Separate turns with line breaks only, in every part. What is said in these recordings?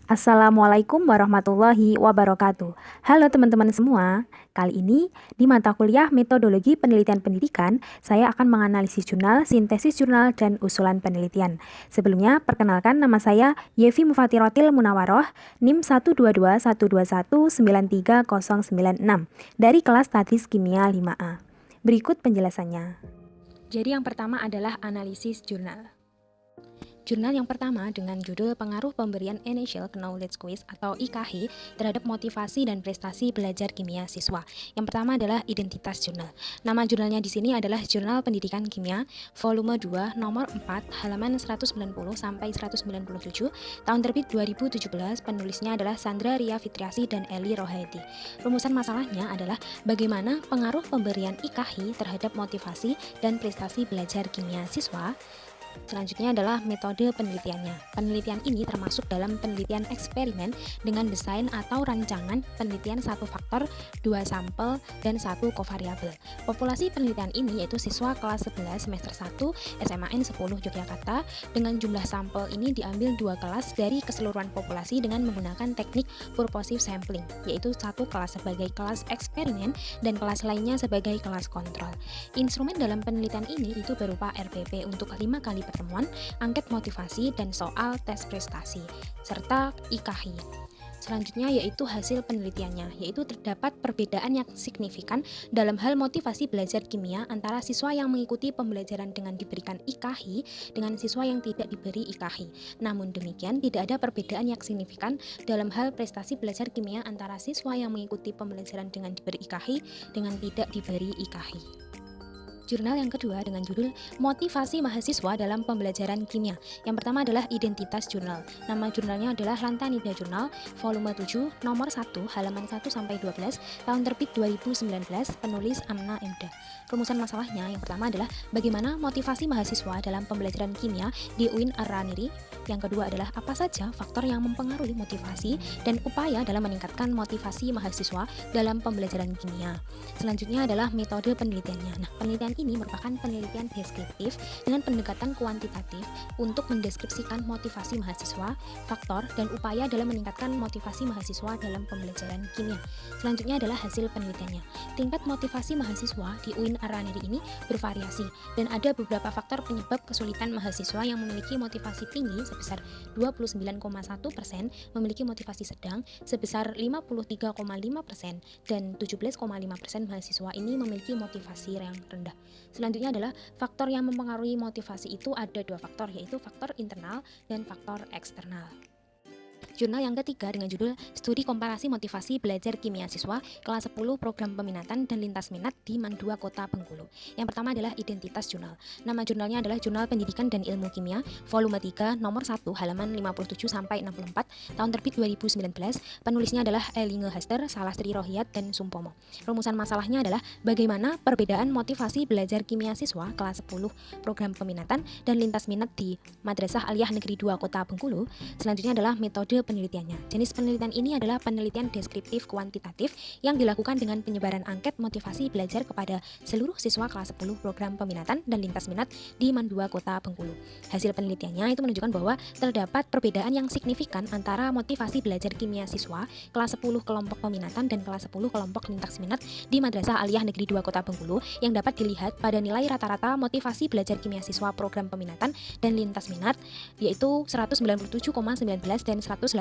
Assalamualaikum warahmatullahi wabarakatuh. Halo teman-teman semua, kali ini di mata kuliah Metodologi Penelitian Pendidikan, saya akan menganalisis jurnal, sintesis jurnal, dan usulan penelitian. Sebelumnya, perkenalkan nama saya Yevi Mufatirotil Munawaroh, NIM 12212193096, dari kelas Tadris Kimia 5A. Berikut penjelasannya. Jadi yang pertama adalah analisis jurnal. Jurnal yang pertama dengan judul Pengaruh Pemberian Initial Knowledge Quiz atau IKH terhadap motivasi dan prestasi belajar kimia siswa. Yang pertama adalah identitas jurnal. Nama jurnalnya di sini adalah Jurnal Pendidikan Kimia, volume 2, nomor 4, halaman 190 sampai 197, tahun terbit 2017. Penulisnya adalah Sandra Ria Fitriasi dan Eli Rohaidi. Rumusan masalahnya adalah bagaimana pengaruh pemberian IKH terhadap motivasi dan prestasi belajar kimia siswa. Selanjutnya adalah metode penelitiannya. Penelitian ini termasuk dalam penelitian eksperimen dengan desain atau rancangan penelitian 1 faktor, 2 sampel, dan 1 kovariabel. Populasi penelitian ini yaitu siswa kelas 11 semester 1 SMAN 10 Yogyakarta. Dengan jumlah sampel ini diambil 2 kelas dari keseluruhan populasi dengan menggunakan teknik purposive sampling, yaitu 1 kelas sebagai kelas eksperimen dan kelas lainnya sebagai kelas kontrol. Instrumen dalam penelitian ini itu berupa RPP untuk 5 kali pertemuan, angket motivasi, dan soal tes prestasi, serta IKH. Selanjutnya yaitu hasil penelitiannya, yaitu terdapat perbedaan yang signifikan dalam hal motivasi belajar kimia antara siswa yang mengikuti pembelajaran dengan diberikan IKH dengan siswa yang tidak diberi IKH. Namun demikian, tidak ada perbedaan yang signifikan dalam hal prestasi belajar kimia antara siswa yang mengikuti pembelajaran dengan diberi IKH dengan tidak diberi IKH. Jurnal yang kedua dengan judul Motivasi Mahasiswa dalam Pembelajaran Kimia. Yang pertama adalah identitas jurnal. Nama jurnalnya adalah Lantanida Jurnal, volume 7, nomor 1, halaman 1 sampai 12, tahun terbit 2019, penulis Amna Emda. Rumusan masalahnya yang pertama adalah bagaimana motivasi mahasiswa dalam pembelajaran kimia di UIN Ar-Raniri. Yang kedua adalah apa saja faktor yang mempengaruhi motivasi dan upaya dalam meningkatkan motivasi mahasiswa dalam pembelajaran kimia. Selanjutnya adalah metode penelitiannya. Nah, penelitian ini merupakan penelitian deskriptif dengan pendekatan kuantitatif untuk mendeskripsikan motivasi mahasiswa, faktor, dan upaya dalam meningkatkan motivasi mahasiswa dalam pembelajaran kimia. Selanjutnya adalah hasil penelitiannya. Tingkat motivasi mahasiswa di UIN Ar-Raniri ini bervariasi dan ada beberapa faktor penyebab kesulitan mahasiswa yang memiliki motivasi tinggi sebesar 29,1%, memiliki motivasi sedang sebesar 53,5%, dan 17,5% mahasiswa ini memiliki motivasi yang rendah. Selanjutnya adalah faktor yang mempengaruhi motivasi itu ada 2 faktor, yaitu faktor internal dan faktor eksternal. Jurnal yang ketiga dengan judul Studi Komparasi Motivasi Belajar Kimia Siswa Kelas 10 Program Peminatan dan Lintas Minat di Mandua Kota Bengkulu. Yang pertama adalah identitas jurnal. Nama jurnalnya adalah Jurnal Pendidikan dan Ilmu Kimia, volume 3, nomor 1, halaman 57 sampai 64, tahun terbit 2019. Penulisnya adalah Elinge Haster, Salastri Rohiyat, dan Sumpomo. Rumusan masalahnya adalah bagaimana perbedaan motivasi belajar kimia siswa kelas 10 Program Peminatan dan Lintas Minat di Madrasah Aliyah Negeri 2 Kota Bengkulu. Selanjutnya adalah metode penelitiannya. Jenis penelitian ini adalah penelitian deskriptif kuantitatif yang dilakukan dengan penyebaran angket motivasi belajar kepada seluruh siswa kelas 10 program peminatan dan lintas minat di Mandua Kota Bengkulu. Hasil penelitiannya itu menunjukkan bahwa terdapat perbedaan yang signifikan antara motivasi belajar kimia siswa kelas 10 kelompok peminatan dan kelas 10 kelompok lintas minat di Madrasah Aliyah Negeri 2 Kota Bengkulu yang dapat dilihat pada nilai rata-rata motivasi belajar kimia siswa program peminatan dan lintas minat yaitu 197,19 dan 189,17.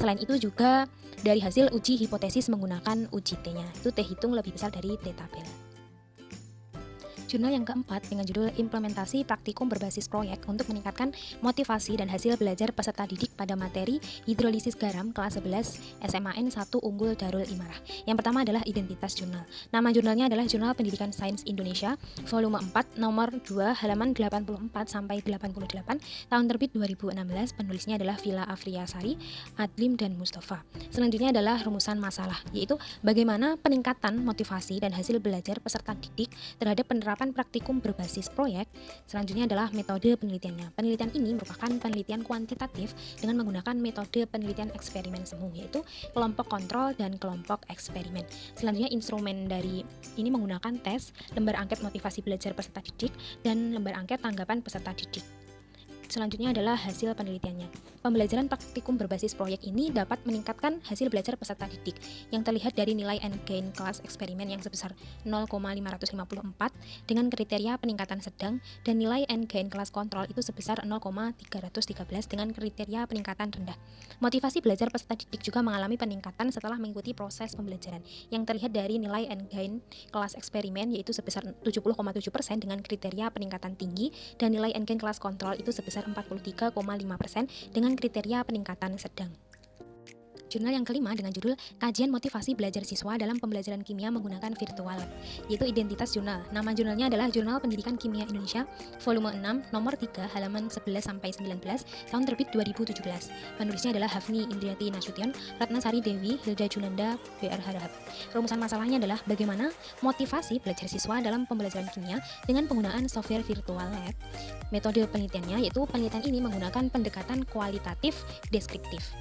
Selain itu juga dari hasil uji hipotesis menggunakan uji T-nya, itu T hitung lebih besar dari T tabel. Jurnal yang keempat dengan judul Implementasi Praktikum Berbasis Proyek untuk meningkatkan motivasi dan hasil belajar peserta didik pada materi hidrolisis garam kelas 11 SMAN 1 Unggul Darul Imarah. Yang pertama adalah identitas jurnal. Nama jurnalnya adalah Jurnal Pendidikan Sains Indonesia, volume 4, nomor 2, halaman 84 sampai 88, tahun terbit 2016. Penulisnya adalah Villa Afriyasari, Adlim, dan Mustafa. Selanjutnya adalah rumusan masalah, yaitu bagaimana peningkatan motivasi dan hasil belajar peserta didik terhadap penerapan praktikum berbasis proyek. Selanjutnya adalah metode penelitiannya. Penelitian ini merupakan penelitian kuantitatif dengan menggunakan metode penelitian eksperimen semu, yaitu kelompok kontrol dan kelompok eksperimen. Selanjutnya instrumen dari ini menggunakan tes, lembar angket motivasi belajar peserta didik, dan lembar angket tanggapan peserta didik. Selanjutnya adalah hasil penelitiannya. Pembelajaran praktikum berbasis proyek ini dapat meningkatkan hasil belajar peserta didik yang terlihat dari nilai end gain kelas eksperimen yang sebesar 0,554 dengan kriteria peningkatan sedang dan nilai end gain kelas kontrol itu sebesar 0,313 dengan kriteria peningkatan rendah. Motivasi belajar peserta didik juga mengalami peningkatan setelah mengikuti proses pembelajaran yang terlihat dari nilai end gain kelas eksperimen yaitu sebesar 70,7% dengan kriteria peningkatan tinggi dan nilai end gain kelas kontrol itu sebesar 43,5% dengan kriteria peningkatan sedang. Jurnal yang kelima dengan judul Kajian Motivasi Belajar Siswa dalam Pembelajaran Kimia Menggunakan Virtual Lab, yaitu identitas jurnal. Nama jurnalnya adalah Jurnal Pendidikan Kimia Indonesia, volume 6, nomor 3, halaman 11-19, tahun terbit 2017. Penulisnya adalah Hafni Indriati Nasution, Ratnasari Dewi, Hilda Junanda, BR Harahap. Rumusan masalahnya adalah bagaimana motivasi belajar siswa dalam pembelajaran kimia dengan penggunaan software virtual lab. Metode penelitiannya yaitu penelitian ini menggunakan pendekatan kualitatif deskriptif.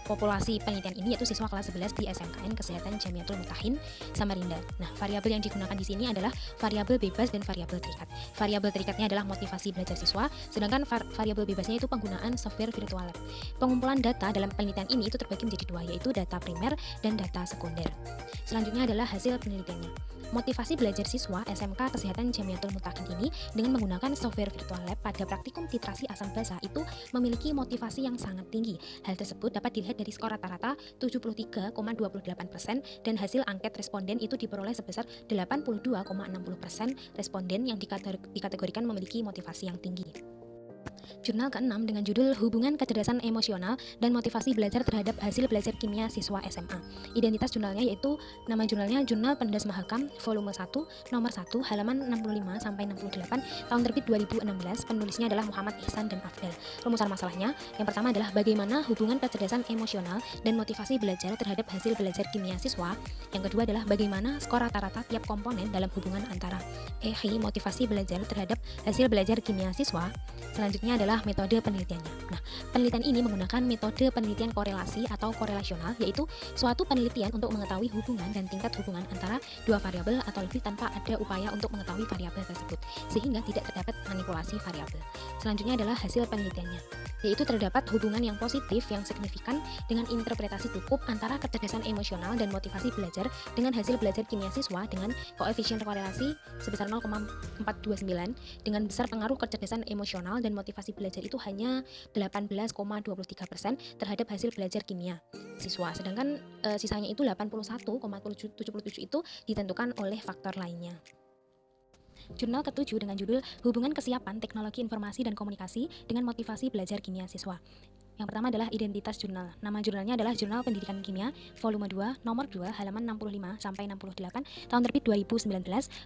Populasi penelitian ini yaitu siswa kelas 11 di SMKN Kesehatan Jamiatul Mutahin, Samarinda. Nah, variabel yang digunakan di sini adalah variabel bebas dan variabel terikat. Variabel terikatnya adalah motivasi belajar siswa, sedangkan variabel bebasnya itu penggunaan software virtual lab. Pengumpulan data dalam penelitian ini itu terbagi menjadi dua, yaitu data primer dan data sekunder. Selanjutnya adalah hasil penelitiannya. Motivasi belajar siswa SMK Kesehatan Jamiatul Mutahin ini dengan menggunakan software virtual lab pada praktikum titrasi asam basa itu memiliki motivasi yang sangat tinggi. Hal tersebut dapat dilihat dari skor rata-rata 73,28% dan hasil angket responden itu diperoleh sebesar 82,60% responden yang dikategorikan memiliki motivasi yang tinggi. Jurnal ke-6 dengan judul Hubungan Kecerdasan Emosional dan Motivasi Belajar Terhadap Hasil Belajar Kimia Siswa SMA. Identitas jurnalnya yaitu nama jurnalnya Jurnal Pendas Mahakam, volume 1, nomor 1, halaman 65-68, tahun terbit 2016. Penulisnya adalah Muhammad Ihsan dan Afdal. Rumusan masalahnya, yang pertama adalah bagaimana hubungan kecerdasan emosional dan motivasi belajar terhadap hasil belajar kimia siswa. Yang kedua adalah bagaimana skor rata-rata tiap komponen dalam hubungan antara motivasi belajar terhadap hasil belajar kimia siswa. Selanjutnya adalah metode penelitiannya. Nah, penelitian ini menggunakan metode penelitian korelasi atau korelasional, yaitu suatu penelitian untuk mengetahui hubungan dan tingkat hubungan antara dua variabel atau lebih tanpa ada upaya untuk mengetahui variabel tersebut, sehingga tidak terdapat manipulasi variabel. Selanjutnya adalah hasil penelitiannya, yaitu terdapat hubungan yang positif yang signifikan dengan interpretasi cukup antara kecerdasan emosional dan motivasi belajar dengan hasil belajar kimia siswa dengan koefisien korelasi sebesar 0,429 dengan besar pengaruh kecerdasan emosional dan motivasi belajar itu hanya 18,23% terhadap hasil belajar kimia siswa, sedangkan sisanya itu 81,77 itu ditentukan oleh faktor lainnya. Jurnal ke-7 dengan judul Hubungan Kesiapan Teknologi Informasi dan Komunikasi dengan Motivasi Belajar Kimia Siswa. Yang pertama adalah identitas jurnal. Nama jurnalnya adalah Jurnal Pendidikan Kimia, volume 2, nomor 2, halaman 65-68, tahun terbit 2019.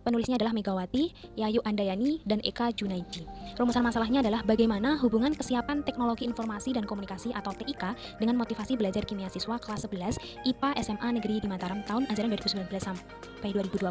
Penulisnya adalah Megawati, Yayu Andayani, dan Eka Junaidi. Rumusan masalahnya adalah bagaimana hubungan kesiapan teknologi informasi dan komunikasi atau TIK dengan motivasi belajar kimia siswa kelas 11 IPA SMA Negeri di Mataram tahun ajaran 2019 sampai 2020.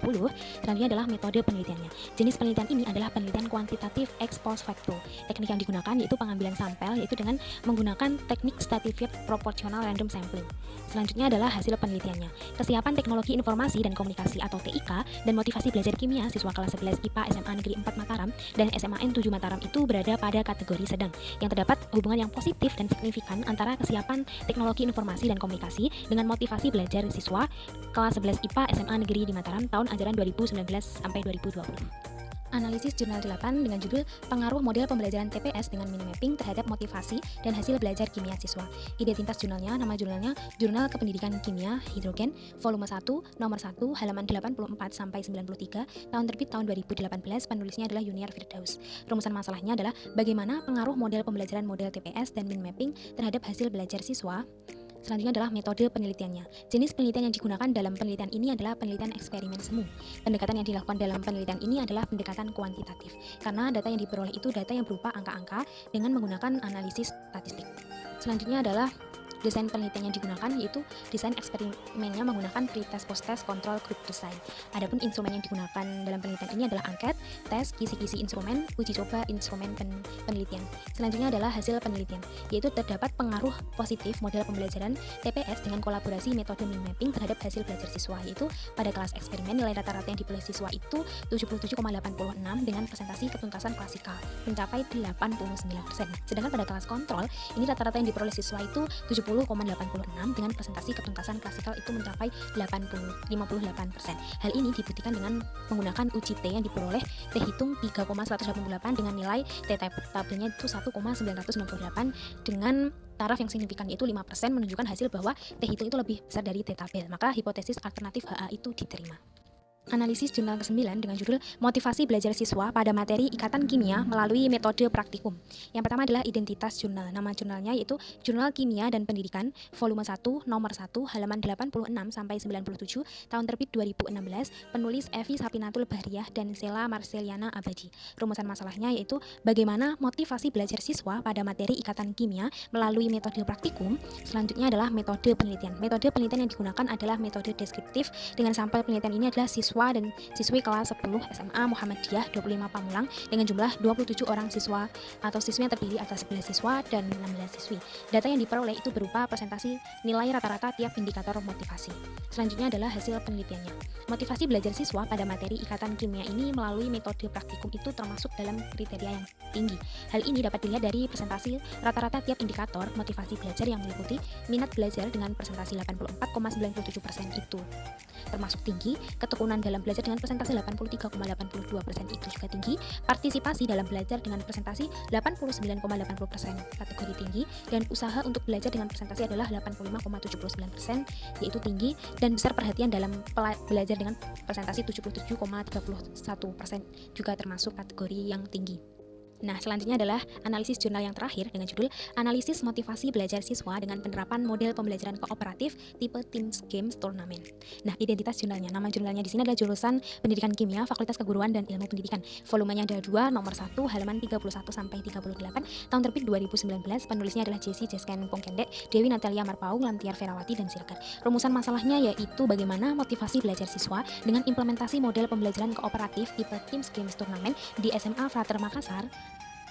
Selanjutnya adalah metode penelitiannya. Jenis penelitian ini adalah penelitian kuantitatif ex post facto. Teknik yang digunakan yaitu pengambilan sampel, yaitu dengan menggunakan teknik stratified proportional random sampling. Selanjutnya adalah hasil penelitiannya. Kesiapan teknologi informasi dan komunikasi atau TIK dan motivasi belajar kimia siswa kelas 11 IPA SMA Negeri 4 Mataram dan SMAN 7 Mataram itu berada pada kategori sedang, yang terdapat hubungan yang positif dan signifikan antara kesiapan teknologi informasi dan komunikasi dengan motivasi belajar siswa kelas 11 IPA SMA Negeri di Mataram tahun ajaran 2019 sampai 2020. Analisis jurnal 8 dengan judul Pengaruh Model Pembelajaran TPS dengan Mini-Mapping Terhadap Motivasi dan Hasil Belajar Kimia Siswa. Identitas jurnalnya, nama jurnalnya Jurnal Kependidikan Kimia Hidrogen, volume 1, nomor 1, halaman 84-93, tahun terbit tahun 2018, penulisnya adalah Yuniar Firdaus. Rumusan masalahnya adalah bagaimana pengaruh model pembelajaran model TPS dan Mini-Mapping terhadap hasil belajar siswa. Selanjutnya adalah metode penelitiannya. Jenis penelitian yang digunakan dalam penelitian ini adalah penelitian eksperimen semu. Pendekatan yang dilakukan dalam penelitian ini adalah pendekatan kuantitatif, karena data yang diperoleh itu data yang berupa angka-angka dengan menggunakan analisis statistik. Selanjutnya adalah Desain penelitian yang digunakan yaitu desain eksperimennya menggunakan pretest, post-test, kontrol, group design. Adapun instrumen yang digunakan dalam penelitian ini adalah angket, tes, kisi-kisi instrumen, uji coba instrumen penelitian. Selanjutnya adalah hasil penelitian, yaitu terdapat pengaruh positif model pembelajaran TPS dengan kolaborasi metode mind mapping terhadap hasil belajar siswa, yaitu pada kelas eksperimen nilai rata-rata yang diperoleh siswa itu 77,86 dengan presentasi ketuntasan klasikal mencapai 89%. Sedangkan pada kelas kontrol ini rata-rata yang diperoleh siswa itu 70,86 dengan presentasi ketuntasan klasikal itu mencapai 58%. Hal ini dibuktikan dengan menggunakan uji T yang diperoleh T hitung 3,188 dengan nilai T tabelnya itu 1,968 dengan taraf yang signifikan yaitu 5% menunjukkan hasil bahwa T hitung itu lebih besar dari T tabel. Maka hipotesis alternatif HA itu diterima. Analisis jurnal ke-9 dengan judul Motivasi Belajar Siswa pada Materi Ikatan Kimia Melalui Metode Praktikum. Yang pertama adalah identitas jurnal. Nama jurnalnya yaitu Jurnal Kimia dan Pendidikan, volume 1, nomor 1, halaman 86 sampai 97, tahun terbit 2016, penulis Evi Sapinatul Bahriah dan Sela Marceliana Abadi. Rumusan masalahnya yaitu bagaimana motivasi belajar siswa pada materi ikatan kimia melalui metode praktikum. Selanjutnya adalah metode penelitian. Metode penelitian yang digunakan adalah metode deskriptif. Dengan sampel penelitian ini adalah siswa dan siswi kelas 10 SMA Muhammadiyah 25 Pamulang dengan jumlah 27 orang siswa atau siswi yang terpilih atas 11 siswa dan 16 siswi. Data yang diperoleh itu berupa presentasi nilai rata-rata tiap indikator motivasi. Selanjutnya adalah hasil penelitiannya. Motivasi belajar siswa pada materi ikatan kimia ini melalui metode praktikum itu termasuk dalam kriteria yang tinggi. Hal ini dapat dilihat dari presentasi rata-rata tiap indikator motivasi belajar yang meliputi minat belajar dengan presentasi 84,97% itu termasuk tinggi, ketekunan dalam belajar dengan presentasi 83,82% itu juga tinggi, partisipasi dalam belajar dengan presentasi 89,80% kategori tinggi, dan usaha untuk belajar dengan presentasi adalah 85,79% yaitu tinggi, dan besar perhatian dalam belajar dengan presentasi 77,31% juga termasuk kategori yang tinggi. Nah, selanjutnya adalah analisis jurnal yang terakhir dengan judul Analisis Motivasi Belajar Siswa dengan Penerapan Model Pembelajaran Kooperatif Tipe Teams Games Turnamen. Nah, identitas jurnalnya. Nama jurnalnya di sini adalah Jurusan Pendidikan Kimia, Fakultas Keguruan dan Ilmu Pendidikan. Volumenya ada 2, nomor 1, halaman 31 sampai 38, tahun terbit 2019. Penulisnya adalah Jesse Jesken Pongkendek, Dewi Natalia Marpaung, Lamtiar Ferawati dan Siregar. Rumusan masalahnya yaitu bagaimana motivasi belajar siswa dengan implementasi model pembelajaran kooperatif tipe Teams Games Turnamen di SMA Frater Makassar.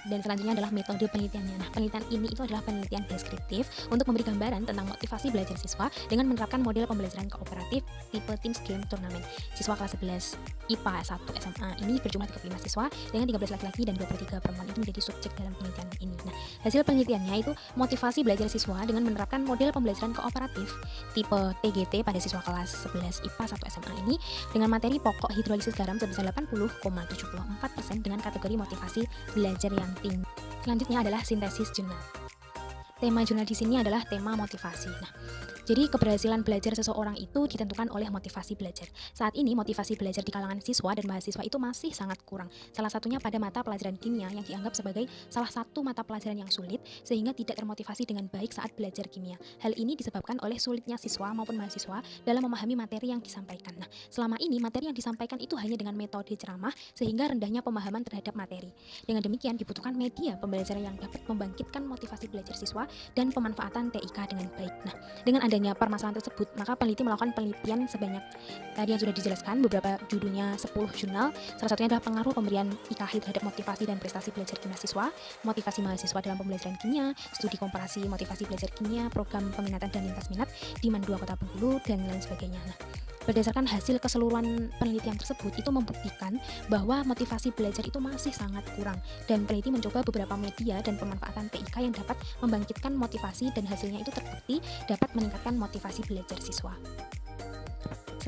Dan selanjutnya adalah metode penelitiannya. Nah, penelitian ini itu adalah penelitian deskriptif untuk memberi gambaran tentang motivasi belajar siswa dengan menerapkan model pembelajaran kooperatif tipe Teams Game Turnamen. Siswa kelas 11 IPA 1 SMA ini berjumlah 35 siswa dengan 13 laki-laki dan 23 perempuan itu menjadi subjek dalam penelitian ini. Nah, hasil penelitiannya itu motivasi belajar siswa dengan menerapkan model pembelajaran kooperatif tipe TGT pada siswa kelas 11 IPA 1 SMA ini dengan materi pokok hidrolisis garam sebesar 80,74% dengan kategori motivasi belajar yang tinggi. Selanjutnya adalah sintesis jurnal. Tema jurnal di sini adalah tema motivasi. Nah, jadi keberhasilan belajar seseorang itu ditentukan oleh motivasi belajar. Saat ini motivasi belajar di kalangan siswa dan mahasiswa itu masih sangat kurang. Salah satunya pada mata pelajaran kimia yang dianggap sebagai salah satu mata pelajaran yang sulit sehingga tidak termotivasi dengan baik saat belajar kimia. Hal ini disebabkan oleh sulitnya siswa maupun mahasiswa dalam memahami materi yang disampaikan. Nah, selama ini materi yang disampaikan itu hanya dengan metode ceramah sehingga rendahnya pemahaman terhadap materi. Dengan demikian dibutuhkan media pembelajaran yang dapat membangkitkan motivasi belajar siswa dan pemanfaatan TIK dengan baik. Nah, dengan adanya permasalahan tersebut, maka peneliti melakukan penelitian sebanyak tadi yang sudah dijelaskan, beberapa judulnya 10 jurnal. Salah satunya adalah pengaruh pemberian IKH terhadap motivasi dan prestasi belajar kimia siswa, motivasi mahasiswa dalam pembelajaran kimia, studi komparasi motivasi belajar kimia, program peminatan dan lintas minat di Man 2 Kota Bengkulu, dan lain sebagainya. Nah, berdasarkan hasil keseluruhan penelitian tersebut itu membuktikan bahwa motivasi belajar itu masih sangat kurang, dan peneliti mencoba beberapa media dan pemanfaatan TIK yang dapat membangkitkan motivasi, dan hasilnya itu terbukti dapat meningkatkan motivasi belajar siswa.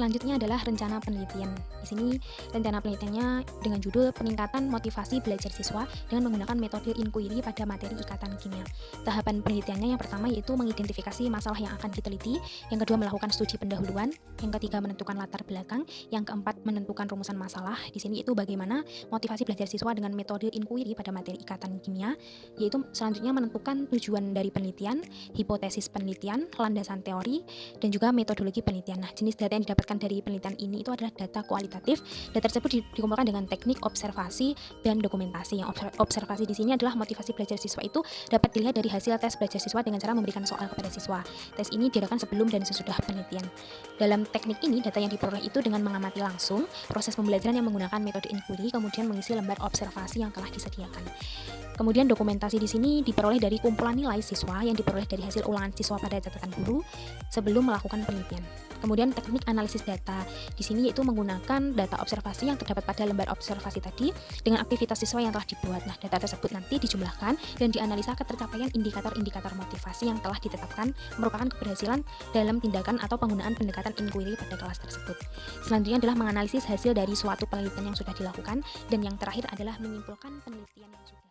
Selanjutnya adalah rencana penelitian. Di sini rencana penelitiannya dengan judul Peningkatan Motivasi Belajar Siswa dengan menggunakan metode inquiry pada materi ikatan kimia. Tahapan penelitiannya yang pertama yaitu mengidentifikasi masalah yang akan diteliti, yang kedua melakukan studi pendahuluan, yang ketiga menentukan latar belakang, yang keempat menentukan rumusan masalah. Di sini itu bagaimana motivasi belajar siswa dengan metode inquiry pada materi ikatan kimia, yaitu selanjutnya menentukan tujuan dari penelitian, hipotesis penelitian, landasan teori, dan juga metodologi penelitian. Nah, jenis data yang didapat didapatkan dari penelitian ini itu adalah data kualitatif. Data tersebut dikumpulkan dengan teknik observasi dan dokumentasi. Yang observasi di sini adalah motivasi belajar siswa itu dapat dilihat dari hasil tes belajar siswa dengan cara memberikan soal kepada siswa. Tes ini diadakan sebelum dan sesudah penelitian. Dalam teknik ini, data yang diperoleh itu dengan mengamati langsung proses pembelajaran yang menggunakan metode inquiry, kemudian mengisi lembar observasi yang telah disediakan. Kemudian dokumentasi di sini diperoleh dari kumpulan nilai siswa yang diperoleh dari hasil ulangan siswa pada catatan guru sebelum melakukan penelitian. Kemudian teknik analisis data di sini yaitu menggunakan data observasi yang terdapat pada lembar observasi tadi dengan aktivitas siswa yang telah dibuat. Nah, data tersebut nanti dijumlahkan dan dianalisa ke tercapaian indikator-indikator motivasi yang telah ditetapkan merupakan keberhasilan dalam tindakan atau penggunaan pendekatan inquiry pada kelas tersebut. Selanjutnya adalah menganalisis hasil dari suatu penelitian yang sudah dilakukan dan yang terakhir adalah menyimpulkan penelitian yang sudah